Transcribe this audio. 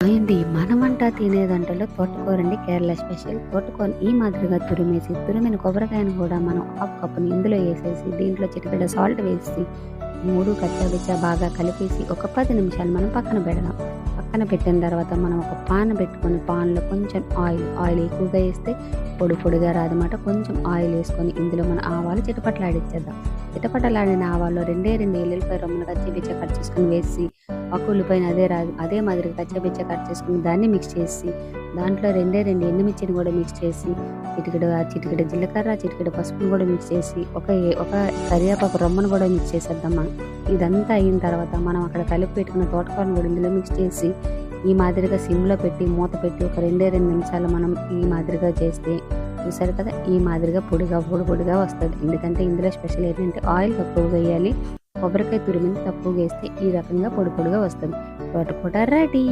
Hi అండి. మనమంట తినే దాంట్లో తోటకూరండి కేరళ స్పెషల్. తోటకూరని ఈ మాదిరిగా తురిమిన కొబ్బరికాయను కూడా మనం హాఫ్ కప్పుని ఇందులో ఏసేసి, దీంట్లో చిటికెడు సాల్ట్ వేసి, 3 కచ్చాపిచ్చా బాగా కలిపేసి ఒక 10 నిమిషాలు మనం పక్కన పెడదాం. పక్కన పెట్టిన తర్వాత మనం ఒక పాన్ పెట్టుకొని, పాన్‌లో కొంచెం ఆయిల్ ఎక్కువగా ఏస్తే పొడి పొడిగా రాదనమాట. కొంచెం ఆయిల్ ఏసుకొని ఇందులో మన ఆవాలు చిటపటలాడించేద్దాం. చిటపటలాడిన ఆవాల్లో 2 ఎల్లుల్లిపాయ రొమ్మలు కచ్చిపిచ్చా కట్ చేసుకొని వేసి, ఒక ఉల్లిపాయని అదే మాదిరిగా కచ్చాపిచ్చా కట్ చేసుకొని దాన్ని మిక్స్ చేసి, దాంట్లో 2 ఎండుమిర్చిని కూడా మిక్స్ చేసి, చిటికెడు జీలకర్ర, చిటికెడు పసుపుని కూడా మిక్స్ చేసి, ఒక కరివేపాకు రొమ్మను కూడా మిక్స్ చేసేద్దాం మనం. ఇదంతా అయిన తర్వాత మనం అక్కడ కలిపి పెట్టుకున్న తోటకూరను కూడా ఇందులో మిక్స్ చేసి, ఈ మాదిరిగా సిమ్‌లో పెట్టి మూత పెట్టి ఒక 2 నిమిషాలు మనం ఈ మాదిరిగా చేస్తే, చూసారు కదా! ఈ మాదిరిగా పొడి పొడిగా వస్తది. ఎందుకంటే ఇందులో స్పెషల్ ఏంటంటే ఆయిల్ తక్కువగా ఎయ్యాలి. కొబ్బరికాయ తురిమింది తక్కువగా ఏస్తే ఈ రకంగా పొడి పొడిగా వస్తది. తోటకూర రెడీ.